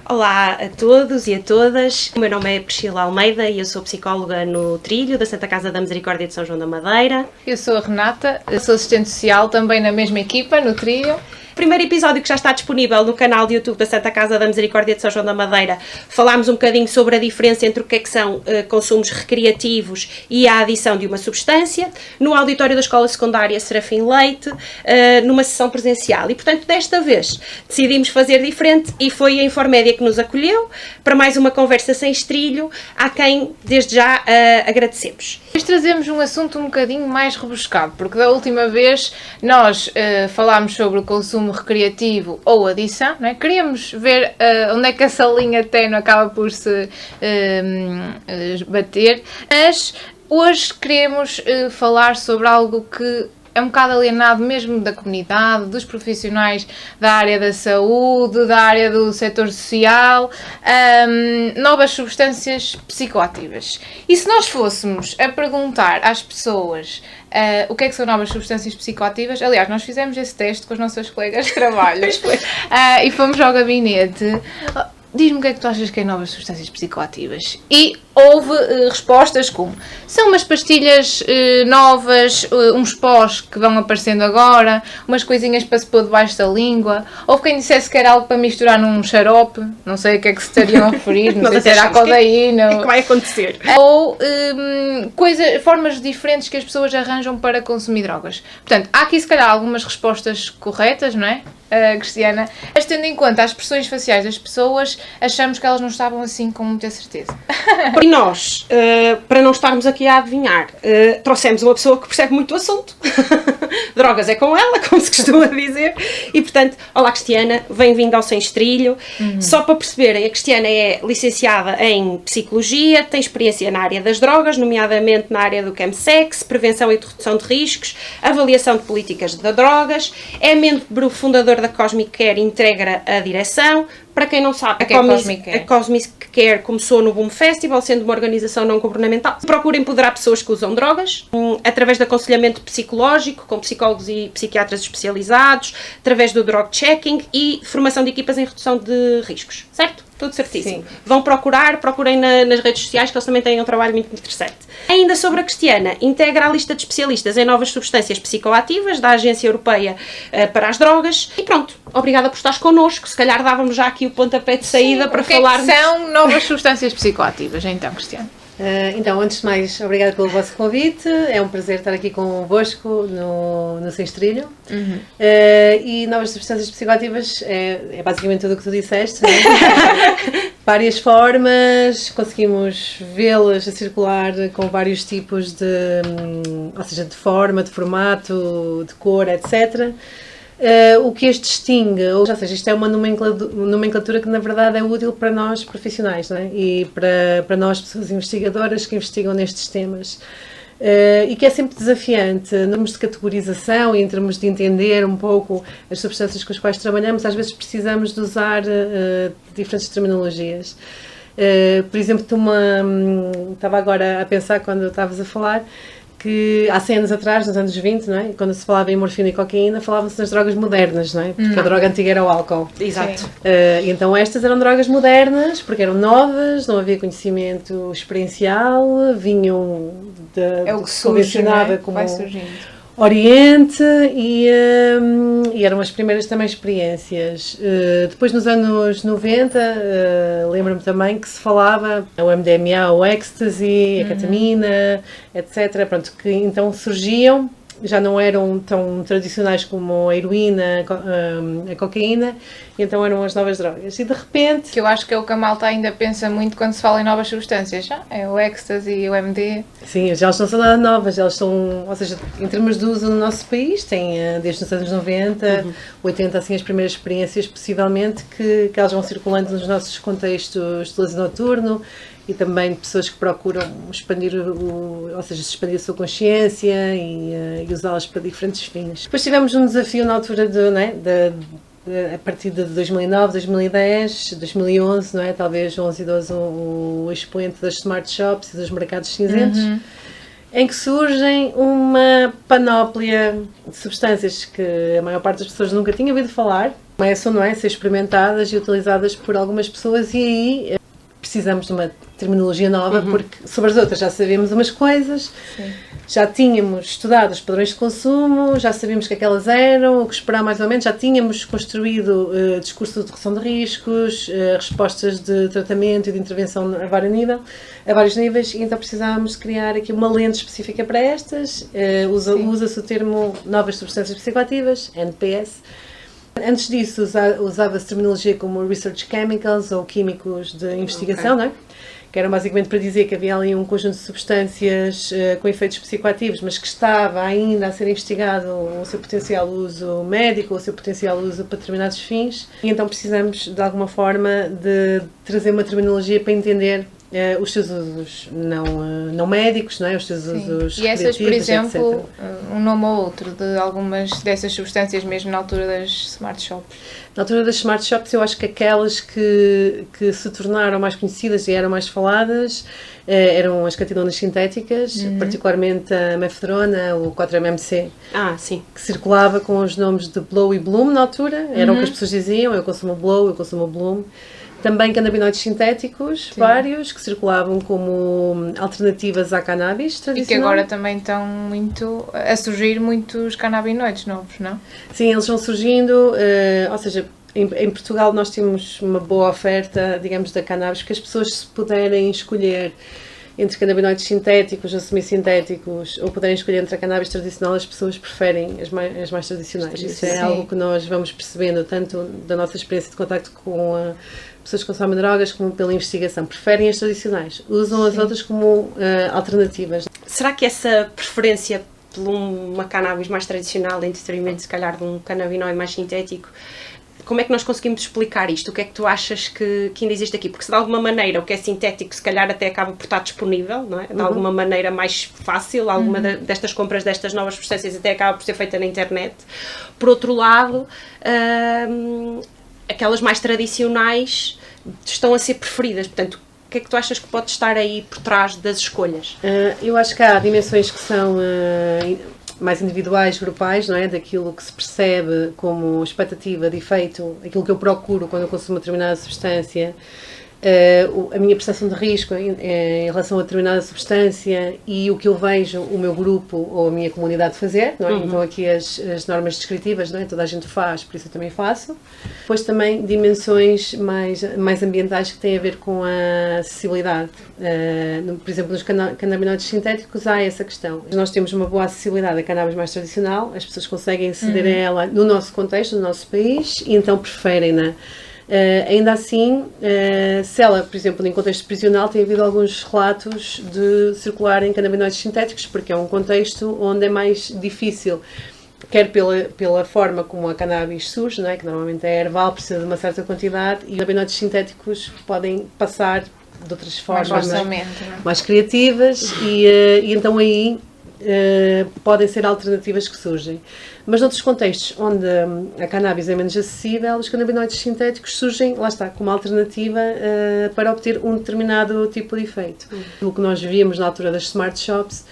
Olá a todos e a todas, o meu nome é Priscila Almeida e eu sou psicóloga no Trilho da Santa Casa da Misericórdia de São João da Madeira. Eu sou a Renata, eu sou assistente social também na mesma equipa, no Trilho. Primeiro episódio que já está disponível no canal de YouTube da Santa Casa da Misericórdia de São João da Madeira, falámos um bocadinho sobre a diferença entre o que são consumos recreativos e a adição de uma substância, no auditório da Escola Secundária Serafim Leite, numa sessão presencial. E, portanto, desta vez decidimos fazer diferente e foi a Informédia que nos acolheu para mais uma conversa sem estrilho, a quem desde já agradecemos. Hoje trazemos um assunto um bocadinho mais rebuscado, porque da última vez nós falámos sobre o consumo recreativo ou adição, não é? Queríamos ver onde é que essa linha ténue acaba por se bater, mas hoje queremos falar sobre algo que é um bocado alienado mesmo da comunidade, dos profissionais da área da saúde, da área do setor social, novas substâncias psicoativas. E se nós fôssemos a perguntar às pessoas o que é que são novas substâncias psicoativas, aliás, nós fizemos esse teste com os nossos colegas de trabalho e fomos ao gabinete. Diz-me o que é que tu achas que é novas substâncias psicoativas? E houve respostas como: são umas pastilhas novas, uns pós que vão aparecendo agora, umas coisinhas para se pôr debaixo da língua. Houve quem dissesse que era algo para misturar num xarope, não sei a que é que se estariam a referir, não sei se era a codeína. O que é que vai acontecer? Ou formas diferentes que as pessoas arranjam para consumir drogas. Portanto, há aqui se calhar algumas respostas corretas, não é? Cristiana, mas tendo em conta as expressões faciais das pessoas, achamos que elas não estavam assim com muita certeza. E nós, para não estarmos aqui a adivinhar, trouxemos uma pessoa que percebe muito o assunto. Drogas é com ela, como se costuma dizer. E portanto, olá Cristiana, bem-vinda ao Sem Estrilho. Só para perceberem, a Cristiana é licenciada em Psicologia, tem experiência na área das drogas, nomeadamente na área do chemsex, prevenção e redução de riscos, avaliação de políticas de drogas, é membro fundador da Cosmic Care, integra a direção. Para quem não sabe, a Cosmic Care começou no Boom Festival, sendo uma organização não governamental. Procura empoderar pessoas que usam drogas, através de aconselhamento psicológico, com psicólogos e psiquiatras especializados, através do drug checking e formação de equipas em redução de riscos, certo? Tudo certíssimo. Sim. Vão procurem nas redes sociais, que eles também têm um trabalho muito interessante. Ainda sobre a Cristiana, integra a lista de especialistas em novas substâncias psicoativas da Agência Europeia para as Drogas. E pronto, obrigada por estares connosco. Se calhar dávamos já aqui o pontapé de saída para falarmos. O que são novas substâncias psicoativas, então, Cristiana? Então, antes de mais, obrigada pelo vosso convite. É um prazer estar aqui convosco no Sem Estrilho. E novas substâncias psicoativas é basicamente tudo o que tu disseste, não é? Várias formas, conseguimos vê-las a circular com vários tipos ou seja, de forma, de formato, de cor, etc. O que as distingue, ou seja, isto é uma nomenclatura que na verdade é útil para nós profissionais, não é? E para nós pessoas investigadoras que investigam nestes temas. E que é sempre desafiante, em termos de categorização e em termos de entender um pouco as substâncias com as quais trabalhamos, às vezes precisamos de usar diferentes terminologias. Por exemplo, estava agora a pensar quando estavas a falar, que há 100 anos atrás, nos anos 20, não é? Quando se falava em morfina e cocaína, falava-se nas drogas modernas, não é? Porque a droga antiga era o álcool. Exato. E então estas eram drogas modernas, porque eram novas, não havia conhecimento experiencial, vinham o que surge, né? como vai surgindo. Oriente e eram as primeiras também experiências. Depois nos anos 90, lembro-me também que se falava o MDMA, o ecstasy, a ketamina, etc. Pronto, que então surgiam, já não eram tão tradicionais como a heroína, a cocaína, e então eram as novas drogas. E de repente... Que eu acho que é o que a malta ainda pensa muito quando se fala em novas substâncias. É o ecstasy e o MD. Sim, elas não são nada novas, elas são, ou seja, em termos de uso no nosso país, tem desde os anos 90, 80, assim, as primeiras experiências, possivelmente, que elas vão circulando nos nossos contextos de lazer noturno, e também de pessoas que procuram expandir ou seja, expandir a sua consciência e usá-las para diferentes fins. Depois tivemos um desafio na altura a partir de 2009, 2010, 2011, não é? Talvez 11 e 12 o expoente das smart shops e dos mercados cinzentos. em que surgem uma panóplia de substâncias que a maior parte das pessoas nunca tinha ouvido falar, começam, não é, a ser experimentadas e utilizadas por algumas pessoas, e aí precisamos de uma terminologia nova, porque sobre as outras já sabíamos umas coisas, já tínhamos estudado os padrões de consumo, já sabíamos o que é que elas eram, o que esperar mais ou menos, já tínhamos construído discurso de redução de riscos, respostas de tratamento e de intervenção a vários níveis, e então precisávamos criar aqui uma lente específica para estas. Usa-se o termo novas substâncias psicoativas, NPS. Antes disso usava-se terminologia como Research Chemicals ou químicos de investigação, não é? Que eram basicamente para dizer que havia ali um conjunto de substâncias com efeitos psicoativos, mas que estava ainda a ser investigado o seu potencial uso médico, ou o seu potencial uso para determinados fins, e então precisamos de alguma forma de trazer uma terminologia para entender os seus usos não médicos, não é? Os seus usos e essas, por exemplo, etc. Um nome ou outro de algumas dessas substâncias mesmo na altura das Smart Shops? Na altura das Smart Shops, eu acho que aquelas que se tornaram mais conhecidas e eram mais faladas eram as catinonas sintéticas, particularmente a mefedrona, o 4-MMC, sim. que circulava com os nomes de Blow e Bloom na altura, era o que as pessoas diziam, eu consumo Blow, eu consumo Bloom. Também canabinoides sintéticos, vários, que circulavam como alternativas à cannabis tradicional. E que agora também estão a surgir muitos canabinoides novos, não? Sim, eles vão surgindo, ou seja, em Portugal nós temos uma boa oferta, digamos, da cannabis, porque as pessoas, se puderem escolher entre canabinoides sintéticos ou semi-sintéticos, ou puderem escolher entre a cannabis tradicional, as pessoas preferem as mais tradicionais. Isso é algo que nós vamos percebendo, tanto da nossa experiência de contacto com pessoas que consomem drogas, como pela investigação. Preferem as tradicionais, usam as outras como alternativas. Será que essa preferência por uma cannabis mais tradicional, em detrimento, se calhar, de um canabinoide mais sintético, como é que nós conseguimos explicar isto? O que é que tu achas que ainda existe aqui? Porque se de alguma maneira o que é sintético se calhar até acaba por estar disponível, não é? De alguma maneira mais fácil, alguma destas compras destas novas substâncias até acaba por ser feita na internet. Por outro lado, aquelas mais tradicionais estão a ser preferidas, portanto, o que é que tu achas que pode estar aí por trás das escolhas? Eu acho que há dimensões que são mais individuais, grupais, não é? Daquilo que se percebe como expectativa de efeito, aquilo que eu procuro quando eu consumo uma determinada substância, a minha percepção de risco em relação a determinada substância e o que eu vejo o meu grupo ou a minha comunidade fazer, não é? Então aqui as normas descritivas, não é? Toda a gente faz, por isso eu também faço. Depois também dimensões mais ambientais que têm a ver com a acessibilidade. Por exemplo, nos canabinoides sintéticos há essa questão. Nós temos uma boa acessibilidade à cannabis mais tradicional, as pessoas conseguem aceder a ela no nosso contexto, no nosso país, e então preferem-na. Ainda assim, se ela, por exemplo, em contexto prisional, tem havido alguns relatos de circular em canabinoides sintéticos, porque é um contexto onde é mais difícil, quer pela forma como a cannabis surge, não é? Que normalmente é herbal, precisa de uma certa quantidade, e canabinoides sintéticos podem passar de outras formas mais criativas, e então aí podem ser alternativas que surgem. Mas noutros contextos onde a cannabis é menos acessível, os canabinoides sintéticos surgem, lá está, como alternativa para obter um determinado tipo de efeito. O que nós víamos na altura das Smart Shops,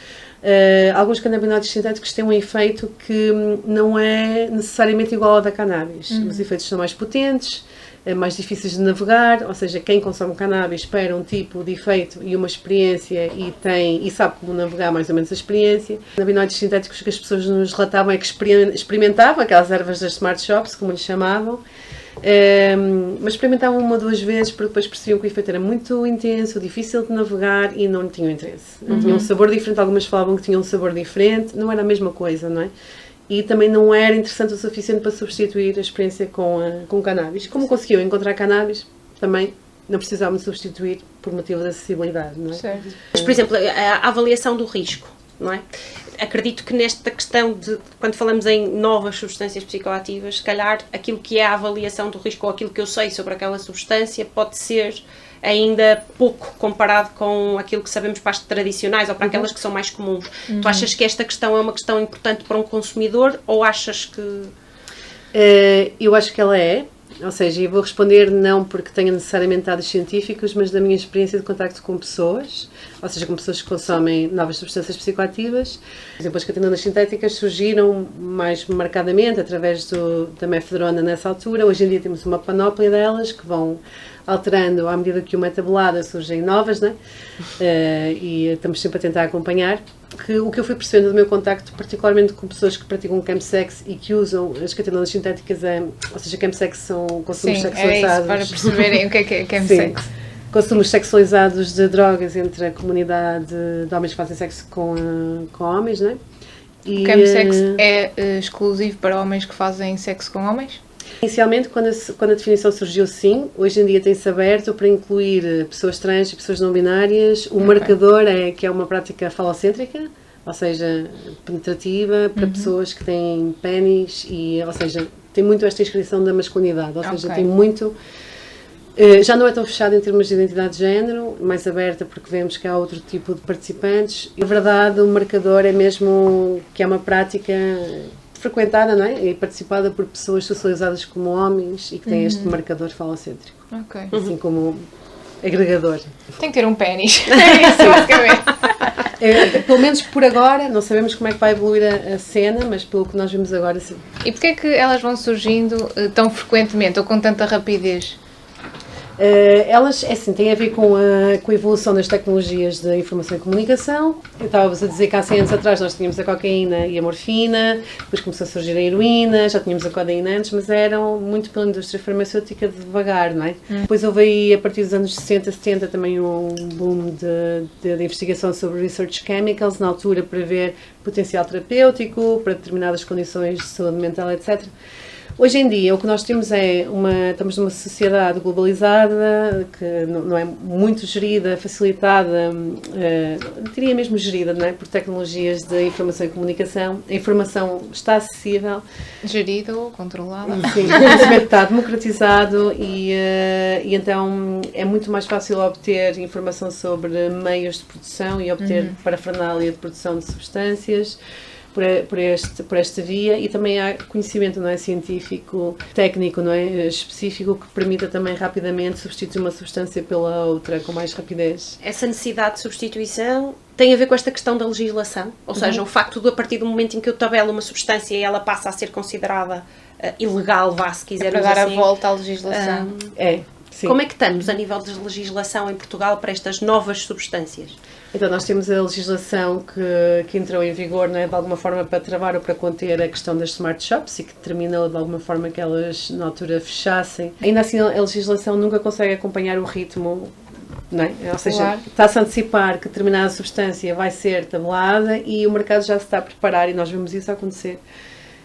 alguns canabinoides sintéticos têm um efeito que não é necessariamente igual ao da cannabis. Os efeitos são mais potentes, mais difíceis de navegar, ou seja, quem consome cannabis espera um tipo de efeito e uma experiência e sabe como navegar mais ou menos a experiência. Canabinoides sintéticos que as pessoas nos relatavam é que experimentavam aquelas ervas das Smart Shops, como lhes chamavam, mas experimentavam uma ou duas vezes porque depois percebiam que o efeito era muito intenso, difícil de navegar e não tinham interesse. Tinham um sabor diferente, algumas falavam que tinham um sabor diferente, não era a mesma coisa, não é? E também não era interessante o suficiente para substituir a experiência com cannabis. Como conseguiam encontrar cannabis, também não precisavam de substituir por motivo de acessibilidade, não é? Certo. Mas, por exemplo, a avaliação do risco, não é? Acredito que nesta questão de, quando falamos em novas substâncias psicoativas, se calhar aquilo que é a avaliação do risco ou aquilo que eu sei sobre aquela substância pode ser ainda pouco comparado com aquilo que sabemos para as tradicionais ou para aquelas que são mais comuns. Tu achas que esta questão é uma questão importante para um consumidor ou achas que... Eu acho que ela é. Ou seja, eu vou responder não porque tenha necessariamente dados científicos, mas da minha experiência de contacto com pessoas, ou seja, com pessoas que consomem novas substâncias psicoativas. Por exemplo, as catenonas sintéticas surgiram mais marcadamente através da mefedrona nessa altura. Hoje em dia temos uma panóplia delas que vão alterando à medida que o metabolada surgem novas, né? E estamos sempre a tentar acompanhar. O que eu fui percebendo do meu contacto, particularmente com pessoas que praticam chemsex e que usam as catenonas sintéticas, ou seja, chemsex são consumos sexualizados. É isso, para perceberem o que é chemsex. Consumos sexualizados de drogas entre a comunidade de homens que fazem sexo com homens, né? O chemsex é exclusivo para homens que fazem sexo com homens? Inicialmente, quando a definição surgiu, sim. Hoje em dia tem-se aberto para incluir pessoas trans e pessoas não binárias. O marcador é que é uma prática falocêntrica, ou seja, penetrativa, para pessoas que têm pénis, ou seja, tem muito esta inscrição da masculinidade, ou seja, tem muito... Já não é tão fechado em termos de identidade de género, mais aberta porque vemos que há outro tipo de participantes. Na verdade, o marcador é mesmo que é uma prática frequentada, não é? E participada por pessoas socializadas como homens e que têm este marcador falocêntrico. Assim como agregador. Tem que ter um pénis. É isso, basicamente. Pelo menos por agora, não sabemos como é que vai evoluir a cena, mas pelo que nós vimos agora, sim. E porquê é que elas vão surgindo tão frequentemente ou com tanta rapidez? Elas, assim, têm a ver com a evolução das tecnologias de informação e comunicação. Eu estava-vos a dizer que há 100 anos atrás nós tínhamos a cocaína e a morfina, depois começou a surgir a heroína, já tínhamos a codeína antes, mas eram muito pela indústria farmacêutica devagar, não é? Depois houve aí, a partir dos anos 60, 70, também um boom de investigação sobre research chemicals, na altura para ver potencial terapêutico, para determinadas condições de saúde mental, etc. Hoje em dia, o que nós temos estamos numa sociedade globalizada, que não é muito gerida, facilitada, diria mesmo gerida, não é? Por tecnologias de informação e comunicação. A informação está acessível. Gerida ou controlada. Sim, o conhecimento está democratizado e então é muito mais fácil obter informação sobre meios de produção e obter parafernália de produção de substâncias. Por esta via, e também há conhecimento, não é, científico, técnico, não é, específico, que permita também rapidamente substituir uma substância pela outra com mais rapidez. Essa necessidade de substituição tem a ver com esta questão da legislação, ou seja, o facto de a partir do momento em que eu tabelo uma substância e ela passa a ser considerada ilegal, se quisermos para dar assim, a volta à legislação. Sim. Como é que estamos a nível de legislação em Portugal para estas novas substâncias? Então, nós temos a legislação que entrou em vigor, não é, de alguma forma para travar ou para conter a questão das smart shops e que determinou de alguma forma que elas na altura fechassem. Ainda assim, a legislação nunca consegue acompanhar o ritmo, não é? Ou seja, está-se a antecipar que determinada substância vai ser tabelada e o mercado já se está a preparar e nós vemos isso acontecer.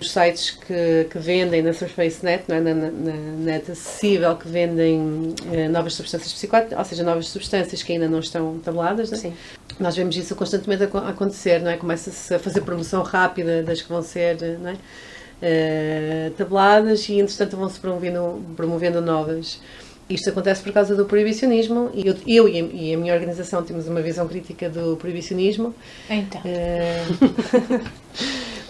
Os sites que vendem na SurfaceNet, não é? na net acessível, que vendem novas substâncias psicóticas, ou seja, novas substâncias que ainda não estão tabeladas, não é? Sim. Nós vemos isso constantemente a acontecer, não é? Começa-se a fazer promoção rápida das que vão ser, não é? Tabeladas e, entretanto, vão-se promovendo novas. Isto acontece por causa do proibicionismo e eu e a minha organização temos uma visão crítica do proibicionismo. Então.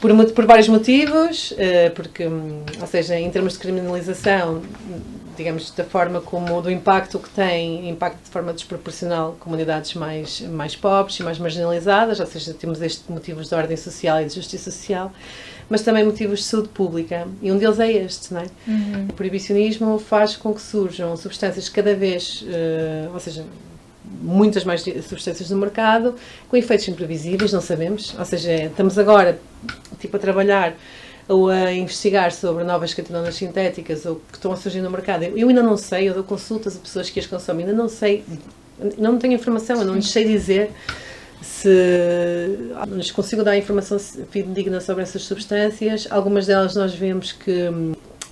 Por vários motivos, porque, ou seja, em termos de criminalização, digamos, da forma como, do impacto que tem, impacto de forma desproporcional comunidades mais pobres e mais marginalizadas, ou seja, temos estes motivos de ordem social e de justiça social, mas também motivos de saúde pública, e um deles é este, não é? O proibicionismo faz com que surjam substâncias cada vez, ou seja, muitas mais substâncias no mercado, com efeitos imprevisíveis, não sabemos, ou seja, estamos agora tipo a trabalhar ou a investigar sobre novas catenonas sintéticas ou que estão a surgir no mercado. Eu ainda não sei, eu dou consultas a pessoas que as consomem, ainda não sei, não tenho informação, eu não lhes sei dizer se não lhes consigo dar informação fidedigna sobre essas substâncias. Algumas delas nós vemos que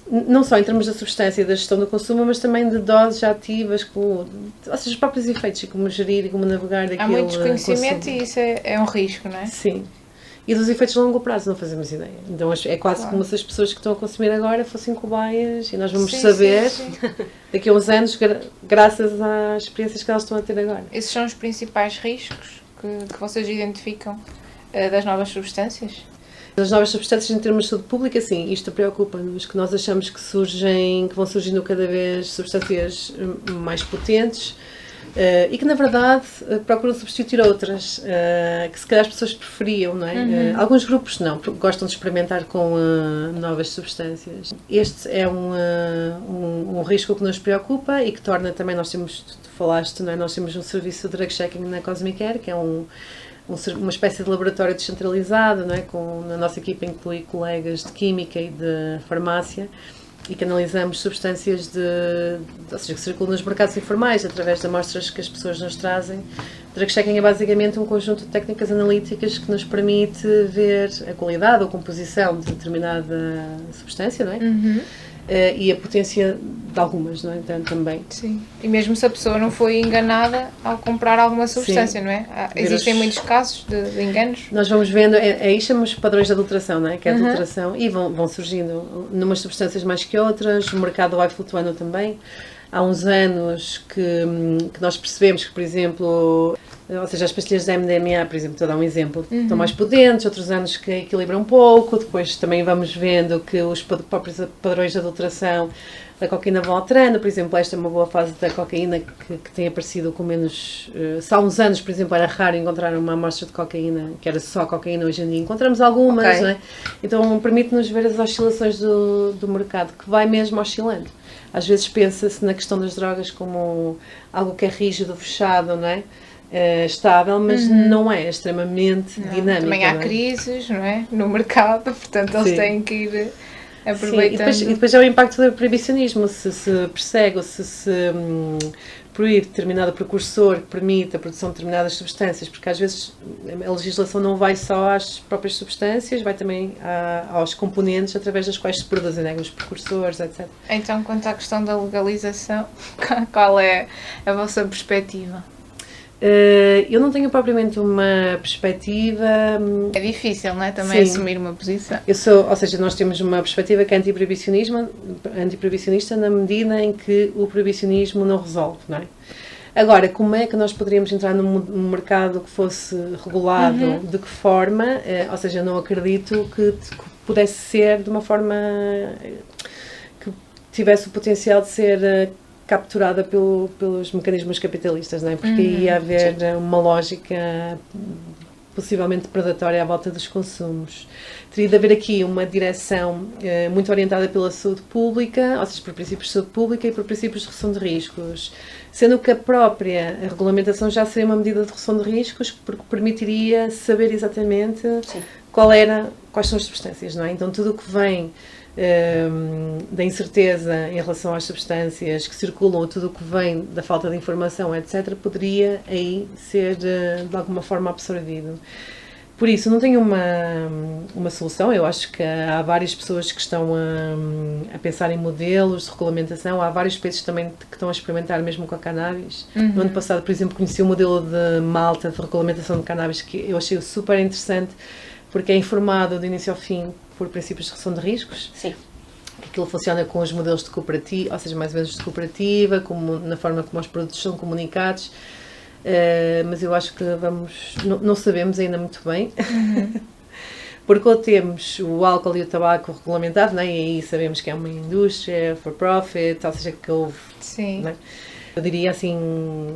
não só em termos da substância e da gestão do consumo, mas também de doses ativas, ou seja, os próprios efeitos, como gerir e como navegar daquele consumo. Há muito desconhecimento e isso é um risco, não é? Sim. E dos efeitos a longo prazo não fazemos ideia. Então é quase como se as pessoas que estão a consumir agora fossem cobaias e nós vamos saber daqui a uns anos, graças às experiências que elas estão a ter agora. Esses são os principais riscos que vocês identificam das novas substâncias? As novas substâncias em termos de saúde pública, sim, isto preocupa-nos, que nós achamos que vão surgindo cada vez substâncias mais potentes e que, na verdade, procuram substituir outras, que se calhar as pessoas preferiam, não é? Alguns grupos não, porque gostam de experimentar com novas substâncias. Este é um risco que nos preocupa e que torna também, tu falaste, não é? Nós temos um serviço de drug checking na Cosmicare, que é uma espécie de laboratório descentralizado, não é? Na nossa equipa inclui colegas de química e de farmácia e que analisamos substâncias ou seja, que circulam nos mercados informais através de amostras que as pessoas nos trazem. Drug checking é basicamente um conjunto de técnicas analíticas que nos permite ver a qualidade ou composição de determinada substância, não é? E a potência de algumas, não é? Então, também. Sim. E mesmo se a pessoa não foi enganada ao comprar alguma substância, não é? Existem muitos casos de enganos. Nós vamos vendo, aí chamamos padrões de adulteração, não é? Que é a adulteração, e vão surgindo numas substâncias mais que outras, o mercado vai flutuando também. Há uns anos que nós percebemos que, por exemplo, ou seja, as pastilhas de MDMA, por exemplo, estou a dar um exemplo, estão mais potentes, outros anos que equilibram um pouco, depois também vamos vendo que os próprios padrões de adulteração da cocaína vão alterando, por exemplo, esta é uma boa fase da cocaína que tem aparecido com menos... Se há uns anos, por exemplo, era raro encontrar uma amostra de cocaína, que era só cocaína, hoje em dia encontramos algumas, não é? Então permite-nos ver as oscilações do mercado, que vai mesmo oscilando. Às vezes pensa-se na questão das drogas como algo que é rígido, fechado, não é? Estável, mas não é extremamente dinâmico. Também há crises, não é? No mercado, portanto eles têm que ir aproveitando. Sim, e depois é o impacto do proibicionismo, se persegue ou se proíbe determinado precursor que permite a produção de determinadas substâncias, porque às vezes a legislação não vai só às próprias substâncias, vai também aos componentes através das quais se produzem, né? Os precursores, etc. Então, quanto à questão da legalização, qual é a vossa perspectiva? Eu não tenho propriamente uma perspectiva... É difícil, não é? Também assumir uma posição. Ou seja, nós temos uma perspectiva que é antiproibicionista na medida em que o proibicionismo não resolve, não é? Agora, como é que nós poderíamos entrar num mercado que fosse regulado? De que forma? Ou seja, eu não acredito que pudesse ser de uma forma que tivesse o potencial de ser... capturada pelos mecanismos capitalistas, não é? Porque ia haver uma lógica possivelmente predatória à volta dos consumos. Teria de haver aqui uma direção muito orientada pela saúde pública, ou seja, por princípios de saúde pública e por princípios de redução de riscos, sendo que a própria regulamentação já seria uma medida de redução de riscos, porque permitiria saber exatamente quais são as substâncias, não é? Então tudo o que vem da incerteza em relação às substâncias que circulam, ou tudo o que vem da falta de informação, etc., poderia aí ser de alguma forma absorvido. Por isso, não tenho uma solução. Eu acho que há várias pessoas que estão a pensar em modelos de regulamentação, há vários países também que estão a experimentar mesmo com a cannabis. No ano passado, por exemplo, conheci o modelo de Malta de regulamentação de cannabis, que eu achei super interessante, porque é informado do início ao fim por princípios de redução de riscos. Sim. Aquilo funciona com os modelos de cooperativa, ou seja, mais ou menos de cooperativa, na forma como os produtos são comunicados, mas eu acho que não sabemos ainda muito bem, porque ou temos o álcool e o tabaco regulamentado, não é? E aí sabemos que é uma indústria for profit, ou seja, que houve... Sim. Não é? Eu diria assim,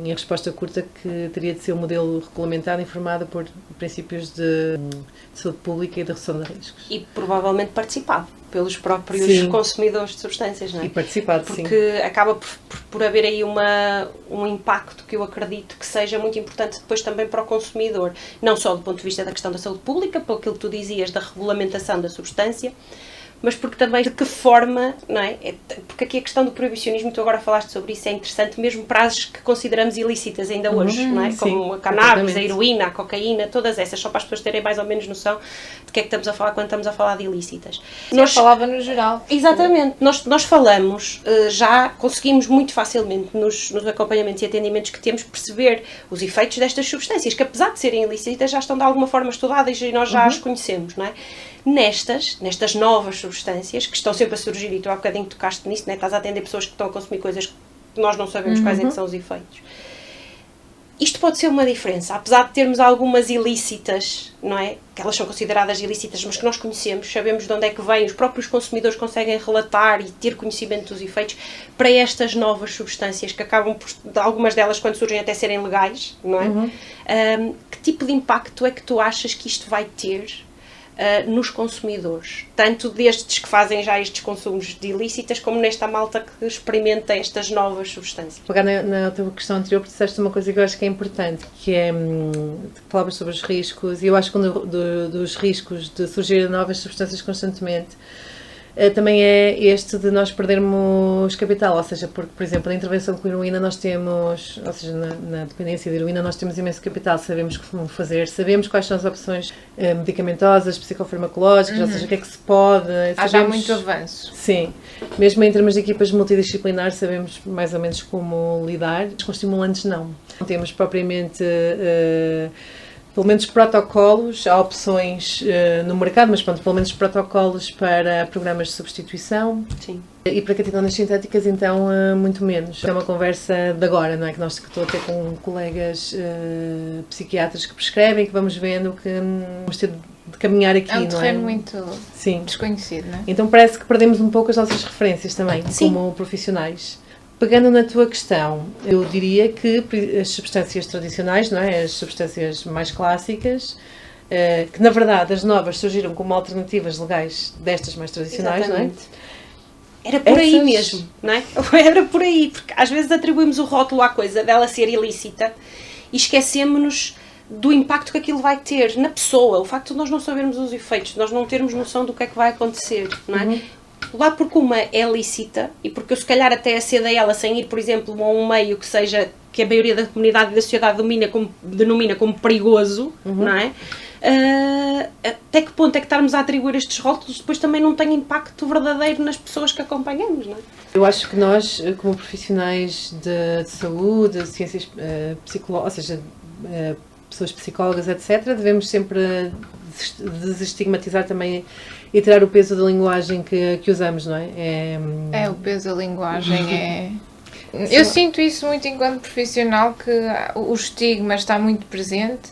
em resposta curta, que teria de ser um modelo regulamentado, informado por princípios de saúde pública e de redução de riscos. E provavelmente participado pelos próprios consumidores de substâncias, não é? E participado, porque acaba por haver aí um impacto que eu acredito que seja muito importante depois também para o consumidor, não só do ponto de vista da questão da saúde pública, pelo que tu dizias da regulamentação da substância, mas porque também de que forma, não é? Porque aqui a questão do proibicionismo, tu agora falaste sobre isso, é interessante mesmo para as que consideramos ilícitas ainda hoje, não é? Como a cannabis, a heroína, a cocaína, todas essas, só para as pessoas terem mais ou menos noção de que é que estamos a falar quando estamos a falar de ilícitas. Nós falava no geral. Exatamente, nós falamos, já conseguimos muito facilmente nos acompanhamentos e atendimentos que temos perceber os efeitos destas substâncias, que apesar de serem ilícitas já estão de alguma forma estudadas e nós já as conhecemos, não é? Nestas novas substâncias que estão sempre a surgir, e tu há bocadinho tocaste nisso, né? Estás a atender pessoas que estão a consumir coisas que nós não sabemos quais é que são os efeitos. isto pode ser uma diferença, apesar de termos algumas ilícitas, não é? Que elas são consideradas ilícitas, mas que nós conhecemos, sabemos de onde é que vêm, os próprios consumidores conseguem relatar e ter conhecimento dos efeitos para estas novas substâncias que acabam por, algumas delas quando surgem até serem legais, não é? Que tipo de impacto é que tu achas que isto vai ter nos consumidores, tanto destes que fazem já estes consumos de ilícitas, como nesta malta que experimenta estas novas substâncias? Pegar na tua questão anterior, porque disseste uma coisa que eu acho que é importante, que é, palavras sobre os riscos, e eu acho que um dos riscos de surgir novas substâncias constantemente, também é este de nós perdermos capital, ou seja, porque, por exemplo, na intervenção com heroína nós temos, ou seja, na dependência de heroína nós temos imenso capital, sabemos como fazer, sabemos quais são as opções medicamentosas, psicofarmacológicas, ou seja, o que é que se pode... Há já muito avanço. Sim, mesmo em termos de equipas multidisciplinares sabemos mais ou menos como lidar, com estimulantes não temos propriamente... pelo menos protocolos, há opções no mercado, mas pronto, pelo menos protocolos para programas de substituição. Sim. E para catetonas sintéticas, então, muito menos. É uma conversa de agora, não é? Que estou a ter com colegas psiquiatras que prescrevem, que vamos vendo que vamos ter de caminhar aqui, não é? É um terreno muito muito desconhecido, não é? Então parece que perdemos um pouco as nossas referências também, como profissionais. Pegando na tua questão, eu diria que as substâncias tradicionais, não é? As substâncias mais clássicas, que na verdade as novas surgiram como alternativas legais destas mais tradicionais, Exatamente. Não é? Era por aí mesmo, não é? Era por aí, porque às vezes atribuímos o rótulo à coisa dela ser ilícita e esquecemos-nos do impacto que aquilo vai ter na pessoa, o facto de nós não sabermos os efeitos, de nós não termos noção do que é que vai acontecer, não é? Lá porque uma é lícita e porque eu se calhar até aceda a ela sem ir, por exemplo, a um meio que seja, que a maioria da comunidade e da sociedade denomina como perigoso, não é? Até que ponto é que estarmos a atribuir estes rótulos depois também não tem impacto verdadeiro nas pessoas que acompanhamos, não é? Eu acho que nós, como profissionais de saúde, de ciências psicológicas, ou seja, pessoas psicólogas, etc., devemos sempre desestigmatizar também e tirar o peso da linguagem que usamos, não é? O peso da linguagem é... Eu sinto isso muito enquanto profissional, que o estigma está muito presente.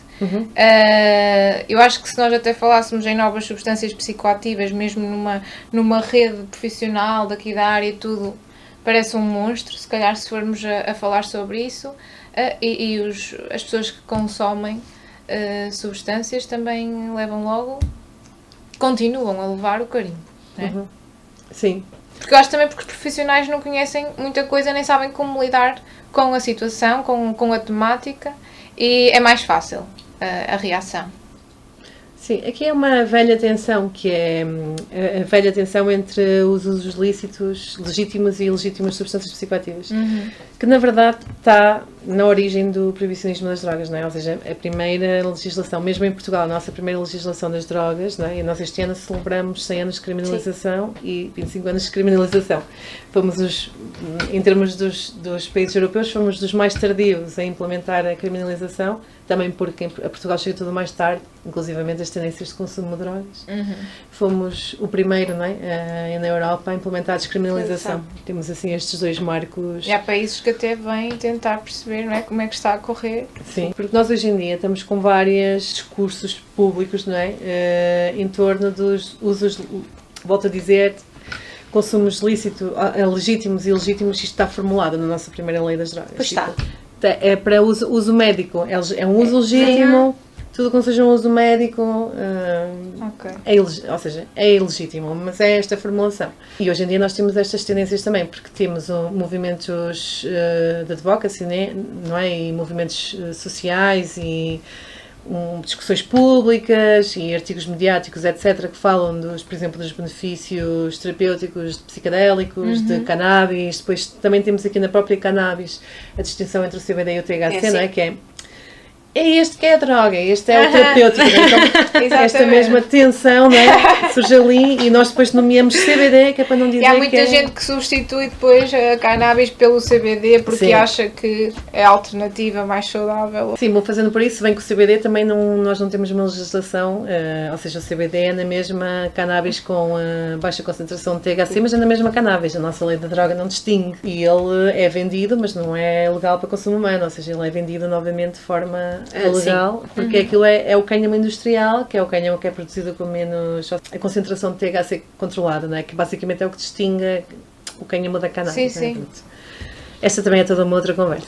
Eu acho que se nós até falássemos em novas substâncias psicoativas, mesmo numa rede profissional daqui da área e tudo, parece um monstro, se calhar se formos a falar sobre isso, as pessoas que consomem substâncias também continuam a levar o carimbo, não é? Sim. Porque eu acho também porque os profissionais não conhecem muita coisa, nem sabem como lidar com a situação, com a temática, e é mais fácil a reação. Sim, aqui é uma velha tensão, que é a velha tensão entre os usos lícitos, legítimos e ilegítimos de substâncias psicoativas, que na verdade está na origem do proibicionismo das drogas, não é? Ou seja, a primeira legislação, mesmo em Portugal, a nossa primeira legislação das drogas, não é? E nós este ano celebramos 100 anos de criminalização e 25 anos de criminalização. Fomos, em termos dos países europeus, fomos dos mais tardios a implementar a criminalização, também porque a Portugal chega tudo mais tarde, inclusivamente as tendências de consumo de drogas. Fomos o primeiro, não é? Na Europa a implementar a descriminalização. Temos assim estes dois marcos. E há países que até vêm tentar perceber, não é, como é que está a correr. Sim, porque nós hoje em dia estamos com vários discursos públicos, não é? Em torno dos usos, volto a dizer, consumos lícitos, legítimos e ilegítimos, isto está formulado na nossa primeira lei das drogas. Pois está. É para uso médico, é um uso legítimo, tudo que não seja um uso médico, ou seja, é ilegítimo, mas é esta formulação. E hoje em dia nós temos estas tendências também, porque temos movimentos de advocacy, não é? E movimentos sociais e discussões públicas e artigos mediáticos, etc., que falam, por exemplo, dos benefícios terapêuticos de psicodélicos, de cannabis. Depois também temos aqui na própria cannabis a distinção entre o CBD e o THC, não é? Que é este que é a droga, este é o terapêutico. Então, esta mesma tensão, né, surge ali e nós depois nomeamos CBD, que é para não dizer que há muita gente que substitui depois a cannabis pelo CBD porque Sim. acha que é a alternativa mais saudável. Sim, vou fazendo por isso, bem que o CBD também nós não temos uma legislação, ou seja, o CBD é na mesma cannabis com baixa concentração de THC, mas é na mesma cannabis, a nossa lei da droga não distingue. E ele é vendido, mas não é legal para consumo humano, ou seja, ele é vendido novamente de forma legal, porque aquilo é o cânhamo industrial, que é o cânhamo que é produzido com menos a concentração de THC controlada, não é? Que basicamente é o que distingue o cânhamo da cannabis. Sim, não é? sim. Esta também é toda uma outra conversa.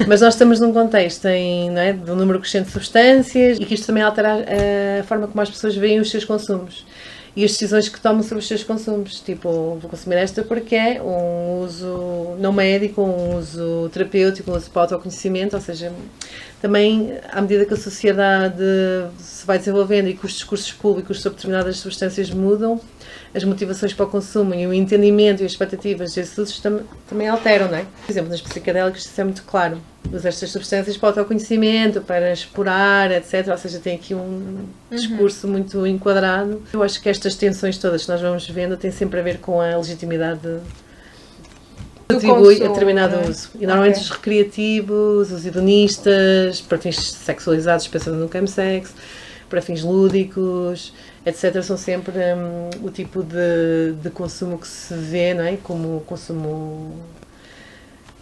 Mas nós estamos num contexto não é, de um número crescente de substâncias e que isto também altera a forma como as pessoas veem os seus consumos e as decisões que tomam sobre os seus consumos. Tipo, vou consumir esta porque é um uso não médico, um uso terapêutico, um uso para autoconhecimento, ou seja, também à medida que a sociedade se vai desenvolvendo e que os discursos públicos sobre determinadas substâncias mudam, as motivações para o consumo e o entendimento e as expectativas desses usos também alteram, não é? Por exemplo, nas psicodélicas isso é muito claro. Usa estas substâncias para o autoconhecimento, para explorar, etc. Ou seja, tem aqui um discurso muito enquadrado. Eu acho que estas tensões todas que nós vamos vendo têm sempre a ver com a legitimidade que atribui a determinado uso. E normalmente os recreativos, os hedonistas, para fins sexualizados, pensando no chemsex, para fins lúdicos, etc., são sempre o tipo de consumo que se vê, não é? Como consumo,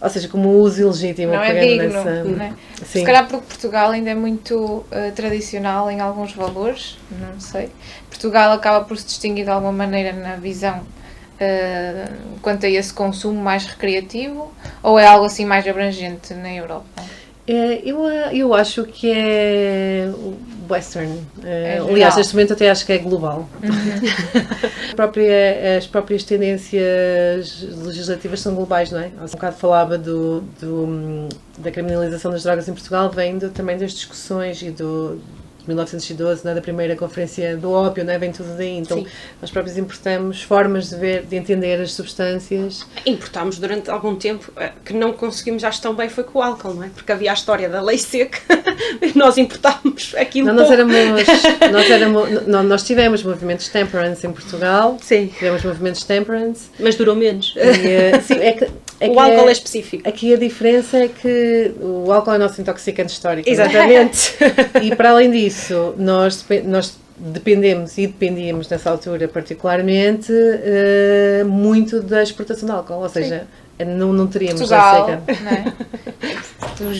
ou seja, como uso ilegítimo. Não é digno, não é? Sim. Se calhar porque Portugal ainda é muito tradicional em alguns valores, não sei. Portugal acaba por se distinguir de alguma maneira na visão quanto a esse consumo mais recreativo, ou é algo assim mais abrangente na Europa? Eu acho que é western. geral. Aliás, neste momento até acho que é global. As próprias tendências legislativas são globais, não é? Há um bocado falava da criminalização das drogas em Portugal, vem também das discussões e de 1912, não é? Da primeira conferência do ópio, não é? Vem tudo daí. Então, Sim. nós próprios importamos formas de entender as substâncias. Importámos durante algum tempo, que não conseguimos acho tão bem foi com o álcool, não é? Porque havia a história da lei seca e nós importámos aquilo Não, pouco. nós tivemos movimentos temperance em Portugal. Sim. Tivemos movimentos temperance. Mas durou menos. Sim, O álcool é específico. Aqui a diferença é que o álcool é o nosso intoxicante histórico. Exatamente. E para além disso, nós dependíamos nessa altura particularmente muito da exportação de álcool, ou seja, não teríamos Portugal, lei seca. não é?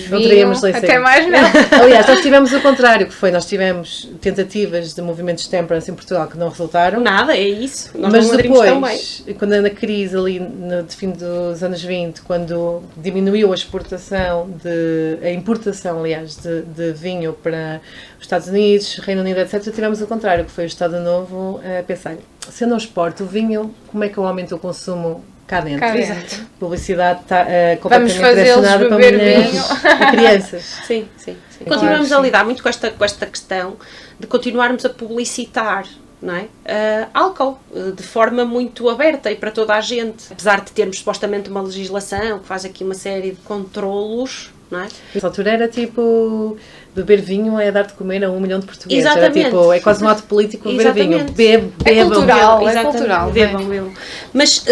Não teríamos lei seca. Até mais não. Aliás, nós tivemos o contrário, que foi, nós tivemos tentativas de movimentos temperance em Portugal que não resultaram. Nada, é isso. Nós Mas não aderimos tão bem. depois, quando na crise ali no fim dos anos 20, quando diminuiu a importação, aliás, de vinho para os Estados Unidos, Reino Unido, etc., tivemos o contrário, que foi o Estado Novo a pensar, se eu não exporto o vinho, como é que eu aumento o consumo cá dentro? Cá dentro. Exato. A publicidade está completamente fazê-los direcionada para beber mulheres vinho. e crianças. Sim, sim, sim. Claro, Continuamos a sim. lidar muito com esta questão de continuarmos a publicitar, não é? Álcool de forma muito aberta e para toda a gente. Apesar de termos supostamente uma legislação que faz aqui uma série de controlos, não é? Nessa altura era tipo, beber vinho é dar de comer a 1 milhão de portugueses. Exatamente. Era tipo, é quase um ato político beber vinho. Exatamente. Bebam. É cultural. Exatamente, cultural, bebam, bebam. Mas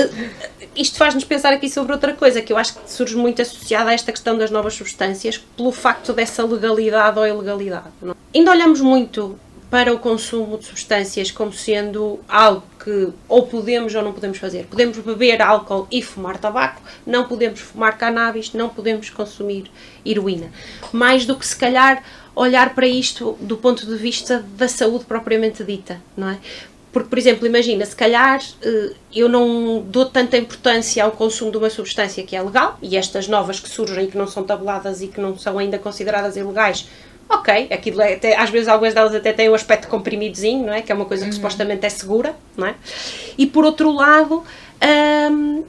isto faz-nos pensar aqui sobre outra coisa, que eu acho que surge muito associada a esta questão das novas substâncias, pelo facto dessa legalidade ou ilegalidade. Não? Ainda olhamos muito para o consumo de substâncias como sendo algo que ou podemos ou não podemos fazer. Podemos beber álcool e fumar tabaco, não podemos fumar cannabis, não podemos consumir heroína. Mais do que se calhar olhar para isto do ponto de vista da saúde propriamente dita, não é? Porque, por exemplo, imagina, se calhar eu não dou tanta importância ao consumo de uma substância que é legal, e estas novas que surgem e que não são tabuladas e que não são ainda consideradas ilegais, ok, aquilo é até, às vezes algumas delas até têm o aspecto comprimidozinho, não é? Que é uma coisa que supostamente é segura, não é? E por outro lado,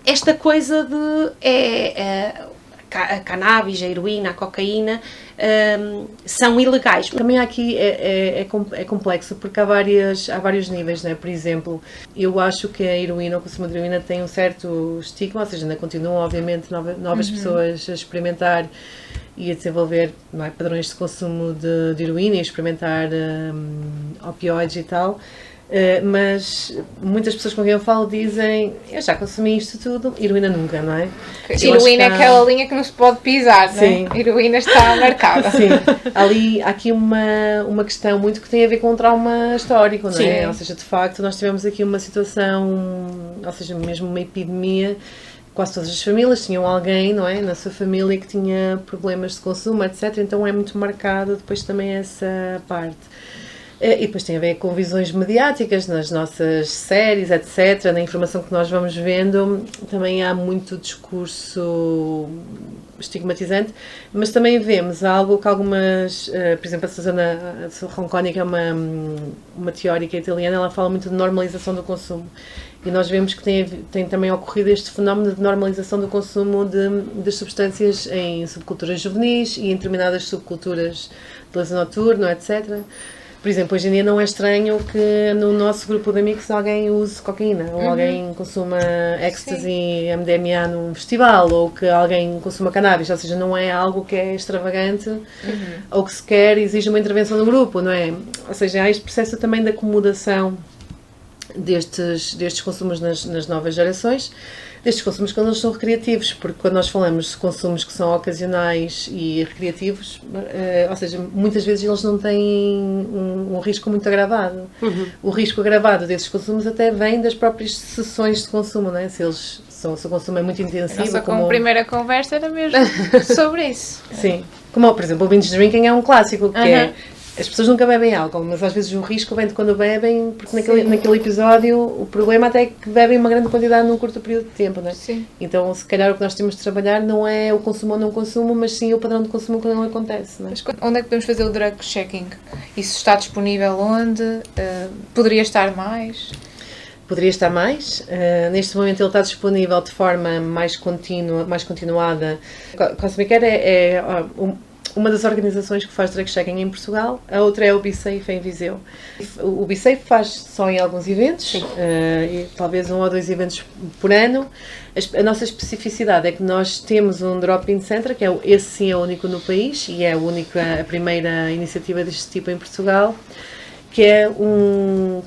esta coisa de a cannabis, a heroína, a cocaína, são ilegais. Também aqui é complexo porque há vários níveis, né? Por exemplo, eu acho que a heroína, o consumo de heroína tem um certo estigma, ou seja, ainda continuam obviamente novas pessoas a experimentar e a desenvolver, não é, padrões de consumo de heroína e experimentar opioides e tal. Mas muitas pessoas com quem eu falo dizem: eu já consumi isto tudo, heroína nunca, não é? Heroína é aquela linha que não se pode pisar, sim, não é? Heroína está marcada. Sim, há aqui uma questão muito que tem a ver com um trauma histórico, não é? Sim. Ou seja, de facto, nós tivemos aqui uma situação, ou seja, mesmo uma epidemia. Quase todas as famílias tinham alguém, não é, na sua família que tinha problemas de consumo, etc. Então é muito marcado depois também essa parte. E depois tem a ver com visões mediáticas nas nossas séries, etc. Na informação que nós vamos vendo, também há muito discurso estigmatizante, mas também vemos algo que algumas, por exemplo, a Susana Ronconi, que é uma teórica italiana, ela fala muito de normalização do consumo. E nós vemos que tem também ocorrido este fenómeno de normalização do consumo das substâncias em subculturas juvenis e em determinadas subculturas de lazer noturno, etc. Por exemplo, hoje em dia não é estranho que no nosso grupo de amigos alguém use cocaína, ou alguém consuma ecstasy e MDMA num festival, ou que alguém consuma cannabis, ou seja, não é algo que é extravagante ou que sequer exige uma intervenção do grupo, não é? Ou seja, há este processo também de acomodação destes consumos nas novas gerações, destes consumos quando eles são recreativos, porque quando nós falamos de consumos que são ocasionais e recreativos, ou seja, muitas vezes eles não têm um risco muito agravado. O risco agravado desses consumos até vem das próprias sessões de consumo, não é? Se o consumo é muito intensivo. Nossa, como primeira conversa era mesmo sobre isso. Sim, como por exemplo o binge drinking é um clássico, que é as pessoas nunca bebem álcool, mas às vezes o risco vem de quando bebem, porque naquele episódio o problema até é que bebem uma grande quantidade num curto período de tempo, não é? Sim. Então, se calhar o que nós temos de trabalhar não é o consumo ou não consumo, mas sim o padrão de consumo quando ele acontece, não é? Mas onde é que podemos fazer o drug checking? Isso está disponível onde? Poderia estar mais? Poderia estar mais. Neste momento ele está disponível de forma mais continuada. Cosmicare é uma das organizações que faz drug checking em Portugal, a outra é o BeSafe em Viseu. O BeSafe faz só em alguns eventos, e talvez 1 ou 2 eventos por ano. A nossa especificidade é que nós temos um drop-in center, que esse sim é o único no país, e é a primeira iniciativa deste tipo em Portugal, que é um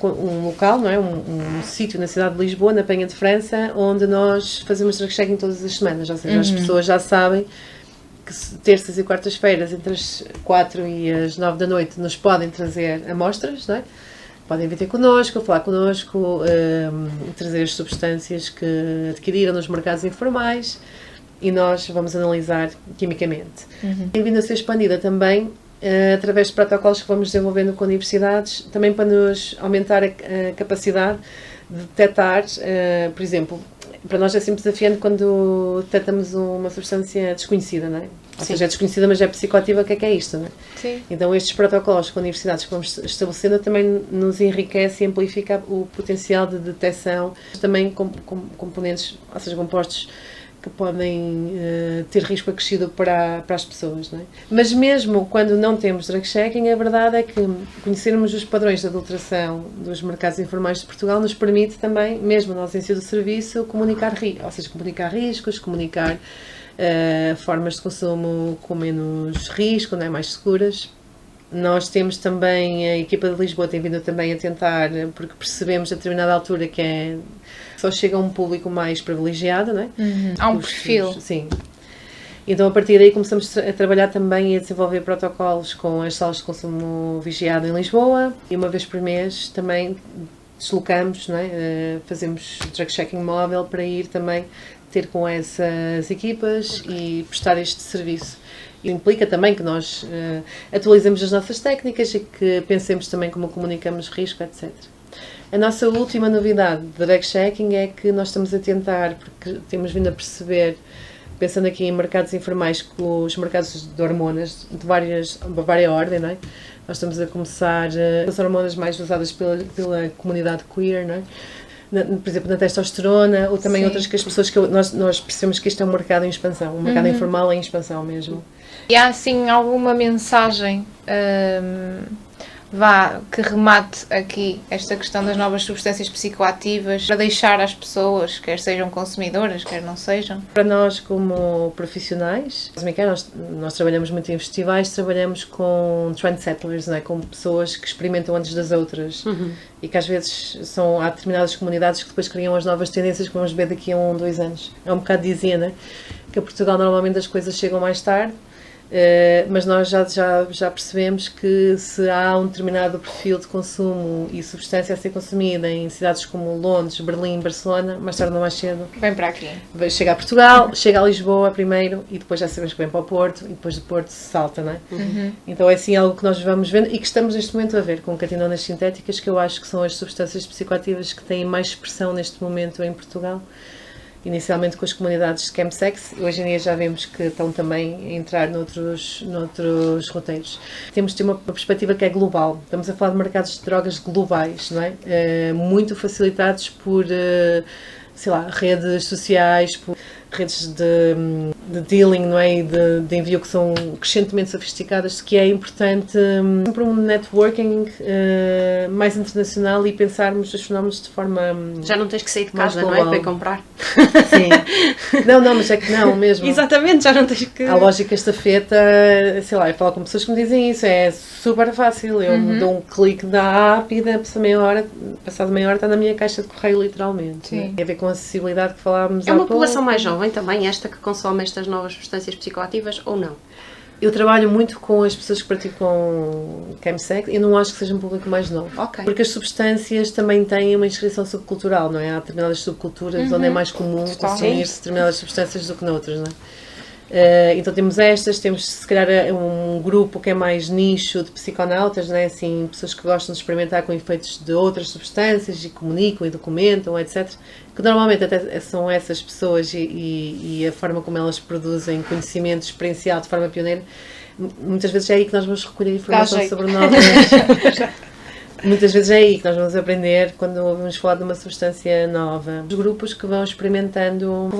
local, não é? Um sítio na cidade de Lisboa, na Penha de França, onde nós fazemos drug checking todas as semanas, ou seja, as pessoas já sabem que terças e quartas-feiras, entre as 4 e as 9 da noite, nos podem trazer amostras, não é? Podem vir ter connosco, falar connosco, trazer as substâncias que adquiriram nos mercados informais e nós vamos analisar quimicamente. Tem vindo a ser expandida também através de protocolos que vamos desenvolvendo com universidades, também para nos aumentar a capacidade de detectar, por exemplo, para nós é sempre desafiante quando detectamos uma substância desconhecida, não é? Ou seja, é desconhecida, mas é psicoativa, o que é isto, não é? Sim. Então estes protocolos com universidades que vamos estabelecendo também nos enriquece e amplifica o potencial de detecção, também com componentes, ou seja, compostos que podem ter risco acrescido para as pessoas, não é? Mas mesmo quando não temos drug checking, a verdade é que conhecermos os padrões de adulteração dos mercados informais de Portugal nos permite também, mesmo na ausência do serviço, comunicar riscos, comunicar formas de consumo com menos risco, não é? Mais seguras. Nós temos também, a equipa de Lisboa tem vindo também a tentar, porque percebemos a determinada altura que só chega a um público mais privilegiado, não é? Há um perfil. Sim. Então a partir daí começamos a trabalhar também e a desenvolver protocolos com as salas de consumo vigiado em Lisboa e uma vez por mês também deslocamos, não é? Fazemos drug checking móvel para ir também ter com essas equipas e prestar este serviço. E implica também que nós atualizemos as nossas técnicas e que pensemos também como comunicamos risco, etc. A nossa última novidade de drug checking é que nós estamos a tentar, porque temos vindo a perceber, pensando aqui em mercados informais, que os mercados de hormonas de várias ordem, não é? Nós estamos a começar as hormonas mais usadas pela comunidade queer, não é? Por exemplo, na testosterona, ou também outras que as pessoas nós percebemos que isto é um mercado em expansão, um mercado informal em expansão mesmo. E há assim alguma mensagem que remate aqui esta questão das novas substâncias psicoativas para deixar às pessoas, quer sejam consumidoras, quer não sejam? Para nós, como profissionais, nós trabalhamos muito em festivais, trabalhamos com trendsetters, não é? Com pessoas que experimentam antes das outras e que às vezes há determinadas comunidades que depois criam as novas tendências que vamos ver daqui a 1 ou 2 anos. É um bocado dizia, não é? Que a Portugal normalmente as coisas chegam mais tarde. Mas nós já percebemos que se há um determinado perfil de consumo e substância a ser consumida em cidades como Londres, Berlim, Barcelona, mais tarde ou mais cedo Vem para aqui. chega a Portugal, chega a Lisboa primeiro e depois já sabemos que vem para o Porto e depois do Porto se salta, não é? Então é assim algo que nós vamos vendo e que estamos neste momento a ver com catinonas sintéticas, que eu acho que são as substâncias psicoativas que têm mais expressão neste momento em Portugal. Inicialmente com as comunidades de chemsex, hoje em dia já vemos que estão também a entrar noutros roteiros. Temos de ter uma perspectiva que é global. Estamos a falar de mercados de drogas globais, não é? Muito facilitados por, sei lá, redes sociais, por redes de dealing, não é? E de envio que são crescentemente sofisticadas, que é importante sempre um networking mais internacional e pensarmos os fenómenos de forma Já não tens que sair de mais casa, não é? global. Para ir comprar. Sim. Não, mas é que não mesmo. Exatamente, já não tens que... A lógica estafeta, sei lá, eu falo com pessoas que me dizem isso, é super fácil. Eu dou um clique na app e passado meia hora está na minha caixa de correio, literalmente. Sim. Né? Tem a ver com a acessibilidade que falávamos É uma há pouco. população mais jovem também, esta que consome estas novas substâncias psicoativas, ou não? Eu trabalho muito com as pessoas que praticam chemsex e não acho que seja um público mais novo. Ok. Porque as substâncias também têm uma inscrição subcultural, não é? Há determinadas subculturas onde é mais comum consumir-se determinadas substâncias do que noutras, não é? Então temos se calhar um grupo que é mais nicho de psiconautas, não é? Assim, pessoas que gostam de experimentar com efeitos de outras substâncias e comunicam e documentam, etc. Que normalmente até são essas pessoas e a forma como elas produzem conhecimento experiencial de forma pioneira, muitas vezes é aí que nós vamos recolher informação sobre novas... Muitas vezes é aí que nós vamos aprender quando vamos falar de uma substância nova. Os grupos que vão experimentando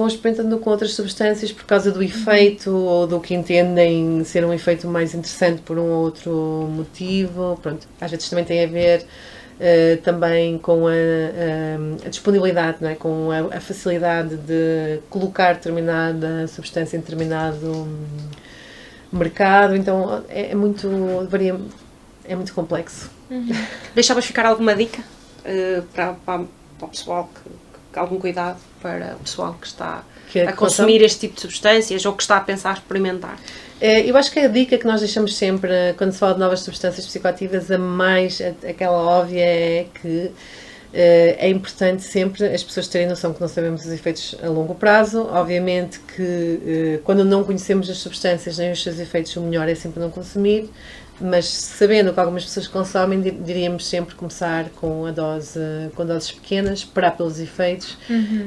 com outras substâncias por causa do efeito ou do que entendem ser um efeito mais interessante por um outro motivo. Pronto, às vezes também tem a ver também com a disponibilidade, não é? Com a facilidade de colocar determinada substância em determinado mercado. Então é muito complexo. Deixavas ficar alguma dica para o pessoal, que algum cuidado para o pessoal que está a consumir este tipo de substâncias ou que está a pensar experimentar? Eu acho que a dica que nós deixamos sempre quando se fala de novas substâncias psicoativas, aquela óbvia é que é importante sempre as pessoas terem noção que não sabemos os efeitos a longo prazo. Obviamente que quando não conhecemos as substâncias nem os seus efeitos, o melhor é sempre não consumir. Mas sabendo que algumas pessoas consomem, diríamos sempre começar com doses pequenas, esperar pelos efeitos,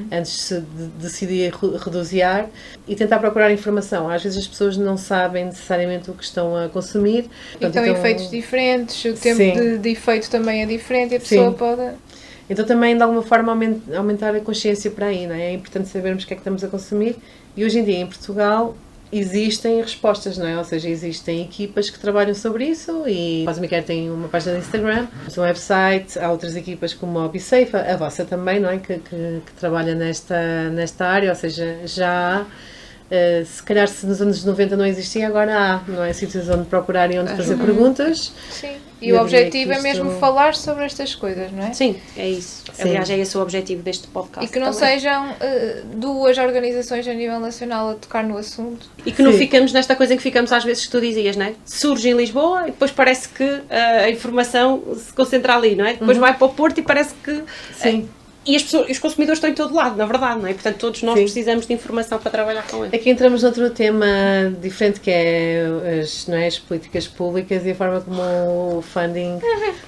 antes de decidir redosear e tentar procurar informação. Às vezes as pessoas não sabem necessariamente o que estão a consumir. Então efeitos diferentes, o tempo de efeito também é diferente e a pessoa pode... Então também de alguma forma aumentar a consciência para aí, não é? É importante sabermos o que é que estamos a consumir e hoje em dia em Portugal existem respostas, não é? Ou seja, existem equipas que trabalham sobre isso e a Quer tem uma página de Instagram, um website, há outras equipas como a ObiSafe, a vossa também, não é? Que trabalha nesta área, ou seja, já há, se calhar se nos anos 90 não existia, agora há, não é? Sítios onde procurar e onde fazer perguntas. Sim, e o objetivo é mesmo falar sobre estas coisas, não é? Sim, é isso. Sim. Aliás, é esse o objetivo deste podcast. E que não sejam duas organizações a nível nacional a tocar no assunto. E que não ficamos nesta coisa em que ficamos às vezes que tu dizias, não é? Surge em Lisboa e depois parece que a informação se concentra ali, não é? Depois vai para o Porto e parece que... Sim. E os consumidores estão em todo lado, na verdade, não é? Portanto, todos nós precisamos de informação para trabalhar com eles. Aqui entramos noutro tema diferente, que é as políticas públicas e a forma como o funding,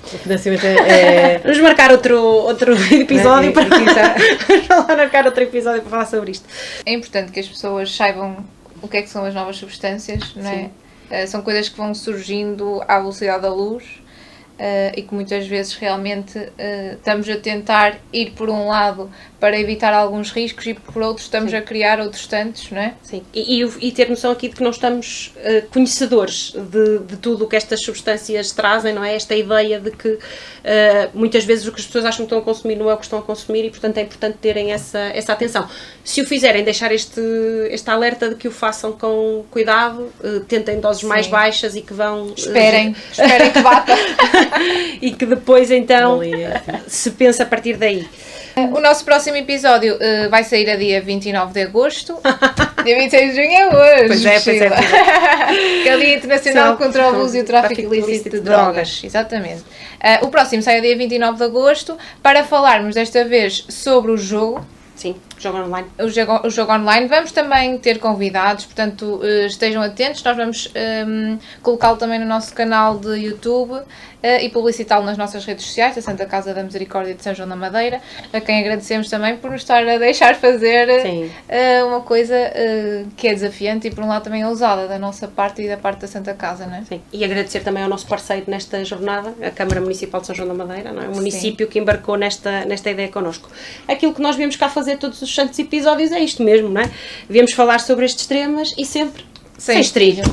o financiamento é... Vamos marcar outro episódio para marcar outro episódio para falar sobre isto. É importante que as pessoas saibam o que é que são as novas substâncias, não é? São coisas que vão surgindo à velocidade da luz. E que muitas vezes realmente estamos a tentar ir por um lado para evitar alguns riscos e por outros estamos a criar outros tantos, não é? Sim, e ter noção aqui de que não estamos conhecedores de tudo o que estas substâncias trazem, não é? Esta ideia de que muitas vezes o que as pessoas acham que estão a consumir não é o que estão a consumir e, portanto, é importante terem essa atenção. Se o fizerem, deixar este alerta de que o façam com cuidado, tentem doses mais baixas e que vão... Esperem que bata. E que depois, então, se pensa a partir daí. O nosso próximo episódio vai sair a dia 29 de agosto. Dia 26 de junho é hoje. Pois é. Que é o Dia Internacional contra o Abuso e o Tráfico Ilícito de Drogas. Exatamente. O próximo sai a dia 29 de agosto para falarmos desta vez sobre o jogo. Sim, jogo online. O jogo online. Vamos também ter convidados, portanto estejam atentos. Nós vamos colocá-lo também no nosso canal de YouTube e publicitá-lo nas nossas redes sociais, a Santa Casa da Misericórdia de São João da Madeira, a quem agradecemos também por nos estar a deixar fazer uma coisa que é desafiante e por um lado também ousada da nossa parte e da parte da Santa Casa, não é? Sim. E agradecer também ao nosso parceiro nesta jornada, a Câmara Municipal de São João da Madeira, não é? O município que embarcou nesta ideia connosco. Aquilo que nós viemos cá fazer todos os santos episódios é isto mesmo, não é? Viemos falar sobre estes temas e sempre sem estrilho.